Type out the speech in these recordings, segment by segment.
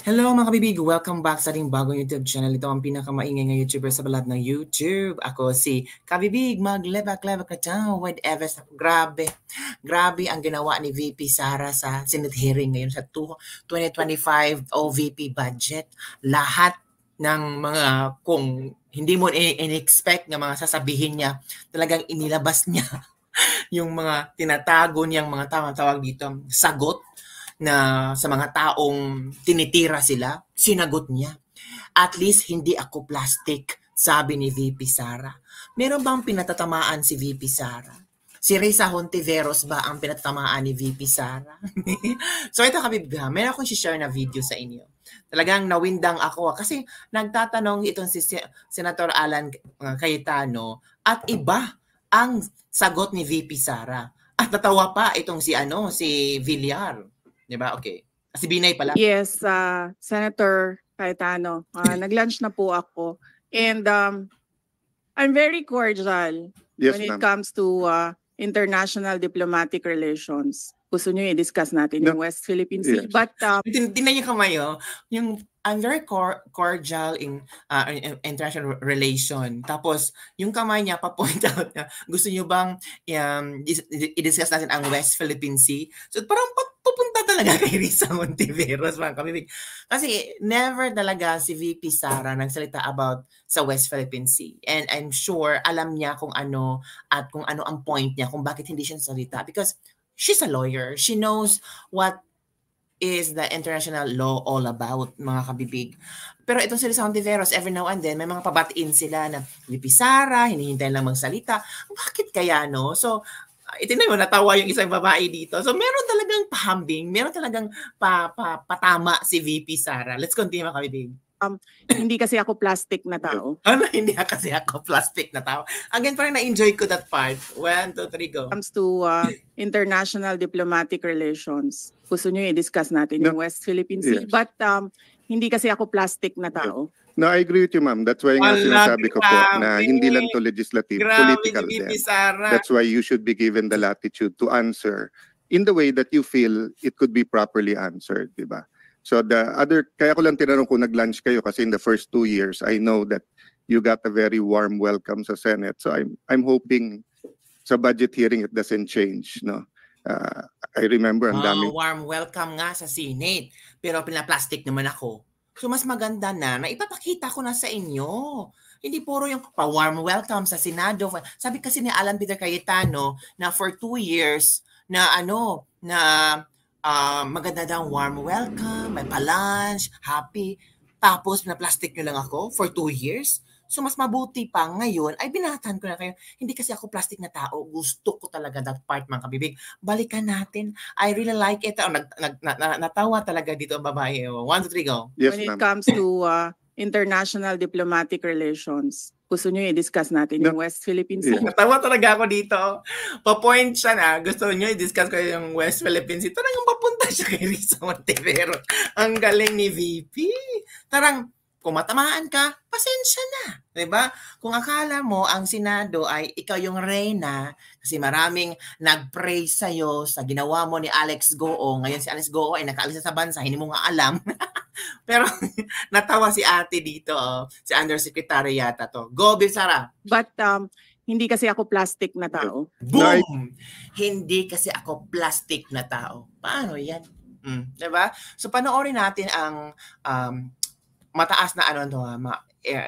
Hello mga kabibig! Welcome back sa ating bagong YouTube channel. Ito ang pinakamaingay na YouTuber sa balat ng YouTube. Ako si Kabibig, maglebak-lebak ka dyan with Eves. Grabe ang ginawa ni VP Sara sa Senate hearing ngayon sa 2025 OVP budget. Lahat ng mga, kung hindi mo in-expect ng mga sasabihin niya, talagang inilabas niya yung mga tinatago niyang mga tawag dito, sagot na sa mga taong tinitira sila, sinagot niya. At least hindi ako plastic, sabi ni VP Sara. Meron bang pinatatamaan si VP Sara? Si Risa Hontiveros ba ang pinatatamaan ni VP Sara? So ito kabibga, meron akong share na video sa inyo. Talagang nawindang ako kasi nagtatanong itong si Senator Alan Cayetano at iba ang sagot ni VP Sara. At natawa pa itong si Villar. Diba? Okay. Si Binay pala. Yes, Senator Cayetano. Nag-lunch na po ako. And I'm very cordial when it comes to international diplomatic relations. Gusto nyo i-discuss natin yung West Philippine Sea. Yes. But tingnan niyo kamay, yung I'm very cordial in international relation. Tapos, yung kamay niya, pa-point out niya, gusto niyo bang i-discuss natin ang West Philippine Sea? So, parang pupunta talaga kay Risa Hontiveros, mga kabibig. Kasi, never talaga si VP Sara nagsalita about sa West Philippine Sea. And I'm sure, alam niya kung ano at kung ano ang point niya, kung bakit hindi siya salita. Because she's a lawyer. She knows what is the international law all about, mga kabibig. Pero itong si Risa Hontiveros, every now and then, may mga pabatiin sila na VP Sara, hinihintay lang magsalita. Bakit kaya, no? So, itinay mo, natawa yung isang babae dito. So, meron talagang pahambing, meron talagang patama si VP Sara. Let's continue, mga kabibig. Hindi kasi ako plastic na tao. Hindi kasi ako plastic na tao. Again, parang na-enjoy ko that part. 1, 2, 3, go. Comes to international diplomatic relations. Gusto nyo i-discuss natin yung West Philippine Sea. Yes. But hindi kasi ako plastic na tao. No, I agree with you, ma'am. That's why nga sinasabi ko po na hindi lang to legislative, political din. That's why you should be given the latitude to answer in the way that you feel it could be properly answered, di ba? So kaya ko lang tinanong kung nag-lunch kayo kasi in the first 2 years, I know that you got a very warm welcome sa Senate. So I'm hoping sa budget hearing it doesn't change, no? I remember ang daming warm welcome nga sa Senate, pero pinaplastic naman ako. So mas maganda na ipapakita ko na sa inyo. Hindi puro yung pa-warm welcome sa Senado. Sabi kasi ni Alan Peter Cayetano na for 2 years na maganda daw warm welcome, may pa-lunch, happy. Tapos na-plastic nyo lang ako for 2 years. So mas mabuti pa ngayon ay binatan ko na kayo. Hindi kasi ako plastic na tao. Gusto ko talaga that part, mga kabibig. Balikan natin. I really like it. Natawa talaga dito ang babae. 1, 2, 3, go. Yes, when it comes to international diplomatic relations, gusto nyo i-discuss natin yung West Philippine Sea. Natawa talaga ako dito. Pa-point siya na. Gusto nyo i-discuss ko yung West Philippine Sea. Tarang papunta siya kay Risa Hontiveros. Ang galing ni VP. Tarang, kung matamaan ka, pasensya na. Diba? Kung akala mo ang Senado ay ikaw yung reyna, kasi maraming nag-pray sa'yo sa ginawa mo ni Alex Goo. Ngayon si Alex Goo ay nakaalis sa bansa, hindi mo nga alam. Pero natawa si ate dito, si Undersecretary yata to. Go, VP Sara. But hindi kasi ako plastic na tao. Boom! Hindi kasi ako plastic na tao. Paano yan? Diba? So panoorin natin ang mataas na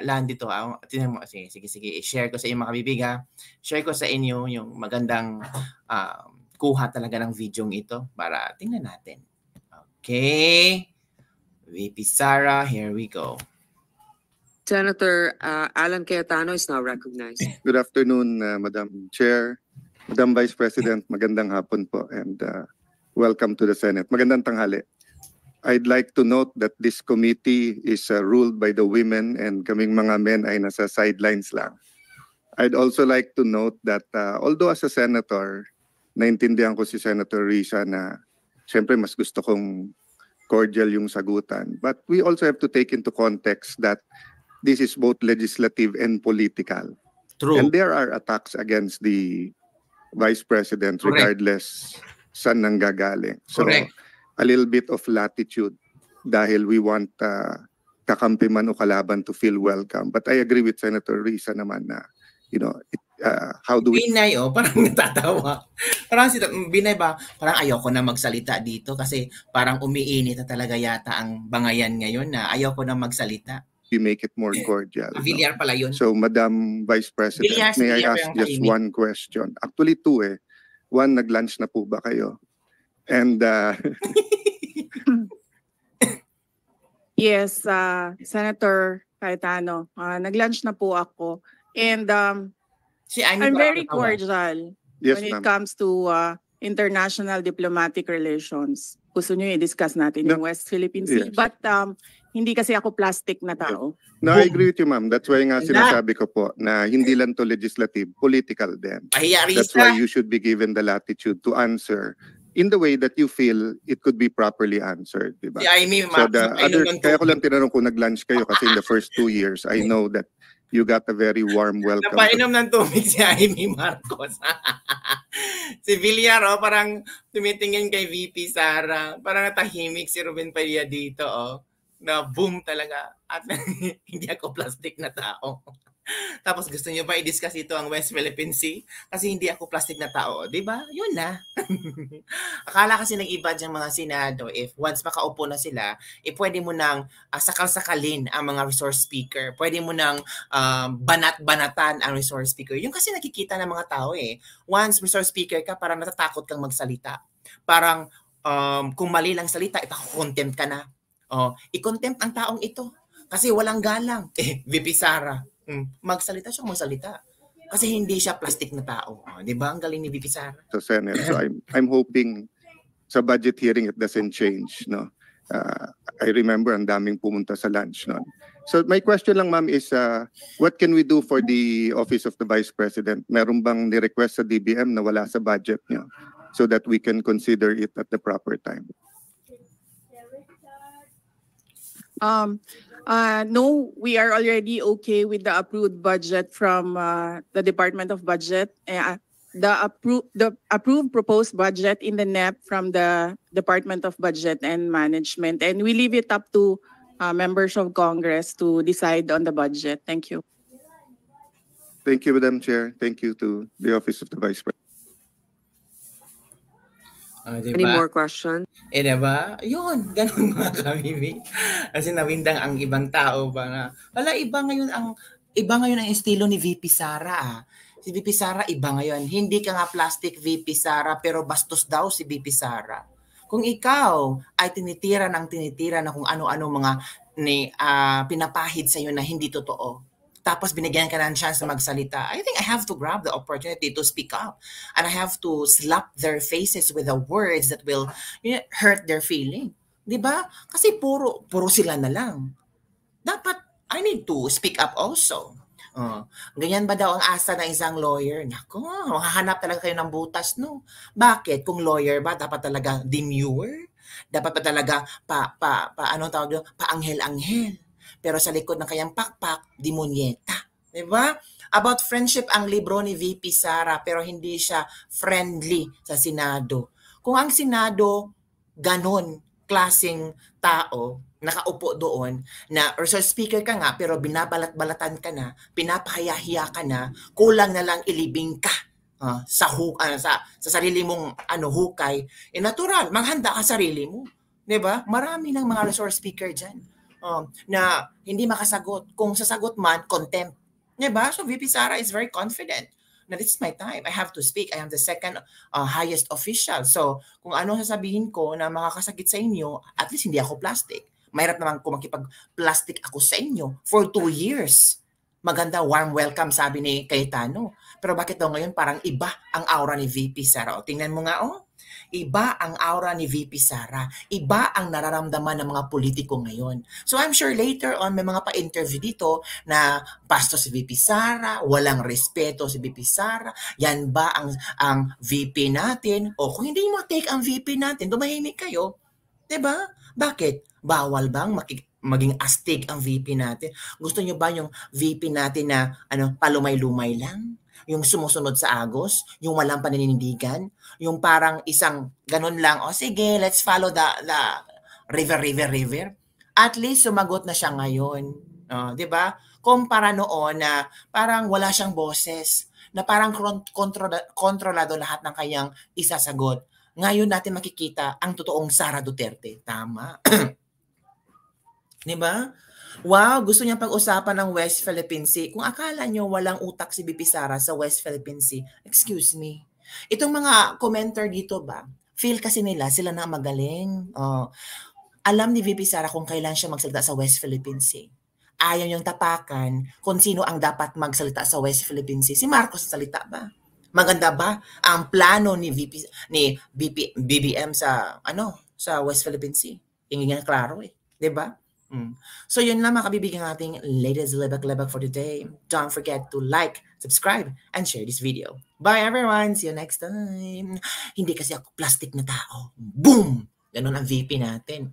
land dito. Tingnan mo, sige, i-share ko sa inyo, mga kabibig, ha. Share ko sa inyo yung magandang kuha talaga ng video ito para tingnan natin. Okay. VP Sara, here we go. Senator Alan Cayetano is now recognized. Good afternoon, Madam Chair, Madam Vice President, magandang hapon po, and welcome to the Senate. Magandang tanghali. I'd like to note that this committee is ruled by the women and kaming mga men ay nasa sidelines lang. I'd also like to note that although as a senator, naintindihan ko si Senator Risa na siyempre mas gusto kong cordial yung sagutan. But we also have to take into context that this is both legislative and political. True. And there are attacks against the Vice President regardless saan nanggagaling. So, correct. A little bit of latitude dahil we want kakampi man o kalaban to feel welcome. But I agree with Senator Risa naman na, you know, how do we... Binay, parang natatawa. Parang si Binay ba, parang ayoko na magsalita dito kasi parang umiinit na talaga yata ang bangayan ngayon na ayoko na magsalita. We make it more cordial. Villar pala yun. So, Madam Vice President, may I ask just one question? Actually, two eh. One, nag-lunch na po ba kayo? And... Yes, Senator Cayetano, nag-lunch na po ako. And I'm very cordial when it comes to international diplomatic relations. Gusto nyo i-discuss natin yung West Philippine Sea. But hindi kasi ako plastic na tao. No, I agree with you, ma'am. That's why nga sinasabi ko po na hindi lang to legislative, political din. That's why you should be given the latitude to answer in the way that you feel it could be properly answered, diba? So kaya ko lang tinanong kung nag-lunch kayo kasi in the first 2 years, I know that you got a very warm welcome. Napainom ng tubig si Amy Marcos. Si Villar, parang tumitingin kay VP Sara. Parang natahimik si Ruben Padilla dito, na boom talaga. At hindi ako plastic na tao. Tapos gusto niyo ba i-discuss ito ang West Philippine Sea? Kasi hindi ako plastic na tao, di ba? Yun na. Akala kasi ng iba diyang mga senado, if once makaupo na sila, pwede mo nang sakal-sakalin ang mga resource speaker. Pwede mo nang banat-banatan ang resource speaker. Yung kasi nakikita ng mga tao Once resource speaker ka, parang natatakot kang magsalita. Parang kung mali lang salita, ipakukontempt ka na. I-contempt ang taong ito. Kasi walang galang. VP Sara. Magsalita siya, magsalita. Kasi hindi siya plastic na tao. Di ba? Ang galing ni VP Sara. So, Senate, so I'm hoping sa budget hearing it doesn't change. No? I remember ang daming pumunta sa lunch. No? So my question lang, ma'am, is what can we do for the Office of the Vice President? Meron bang ni-request sa DBM na wala sa budget niyo so that we can consider it at the proper time? No, we are already okay with the approved budget from the Department of Budget. The approved proposed budget in the NEP from the Department of Budget and Management. And we leave it up to members of Congress to decide on the budget. Thank you. Thank you, Madam Chair. Thank you to the Office of the Vice President. Diba? Any more questions? Diba? Yun, ganun mga kabibig. Kasi nawindang ang ibang tao ba na, wala, iba ngayon ang estilo ni VP Sara. Si VP Sara iba ngayon. Hindi ka nga plastic VP Sara, pero bastos daw si VP Sara. Kung ikaw ay tinitira na kung ano-ano mga pinapahid sa iyo na hindi totoo, tapos binigyan ka ng chance na magsalita, I think I have to grab the opportunity to speak up. And I have to slap their faces with the words that will hurt their feeling. Diba? Kasi puro sila na lang. Dapat, I need to speak up also. Ganyan ba daw ang asa ng isang lawyer? Nako, hahanap talaga kayo ng butas, no? Bakit? Kung lawyer ba, dapat talaga demure? Dapat pa talaga anong tawag doon? Paanghel-anghel. Pero sa likod ng kayang pakpak, demonyeta. Diba? About friendship ang libro ni VP Sara, pero hindi siya friendly sa Senado. Kung ang Senado, ganon, klaseng tao, nakaupo doon, na resource speaker ka nga, pero binabalat-balatan ka na, pinapahiya-hiya ka na, kulang na lang ilibing ka sa sarili mong hukay. Natural, maghanda ka sarili mo. Diba? Marami ng mga resource speaker dyan. Na hindi makasagot. Kung sasagot man, contempt. Diba? So VP Sara is very confident na this is my time. I have to speak. I am the second highest official. So kung ano sasabihin ko na makakasakit sa inyo, at least hindi ako plastic. Mahirap naman kung makipag-plastic ako sa inyo for 2 years. Maganda, warm welcome, sabi ni Cayetano. Pero bakit daw ngayon parang iba ang aura ni VP Sara? Tingnan mo nga, iba ang aura ni VP Sara. Iba ang nararamdaman ng mga politiko ngayon. So I'm sure later on may mga pa-interview dito na bastos si VP Sara, walang respeto si VP Sara. Yan ba ang VP natin? O kung hindi mo take ang VP natin, dumahimik kayo. 'Di ba? Bakit? Bawal bang maging astig ang VP natin? Gusto niyo ba yung VP natin na palumay-lumay lang? Yung sumusunod sa agos, yung walang paninindigan, yung parang isang ganun lang, sige, let's follow the river. At least sumagot na siya ngayon. 'Di ba? Kumpara noon na parang wala siyang boses, na parang kontrolado lahat ng kanyang isasagot. Ngayon natin makikita ang totoong Sara Duterte. Tama. 'Di ba? Wow, gusto niyang pag-usapan ng West Philippine Sea. Kung akala niyo walang utak si VP Sara sa West Philippine Sea, excuse me. Itong mga commenter dito ba, feel kasi nila sila na magaling. Alam ni VP Sara kung kailan siya magsalita sa West Philippine Sea. Ayaw niyang tapakan kung sino ang dapat magsalita sa West Philippine Sea. Si Marcos ang salita ba? Maganda ba ang plano ni BBM sa sa West Philippine Sea? Hindi nga klaro 'di ba? So yun lang mga kabibigyan ating latest lebak-lebak for today. Don't forget to like, subscribe, and share this video. Bye everyone! See you next time! Hindi kasi ako plastic na tao. Boom! Ganun ang VP natin.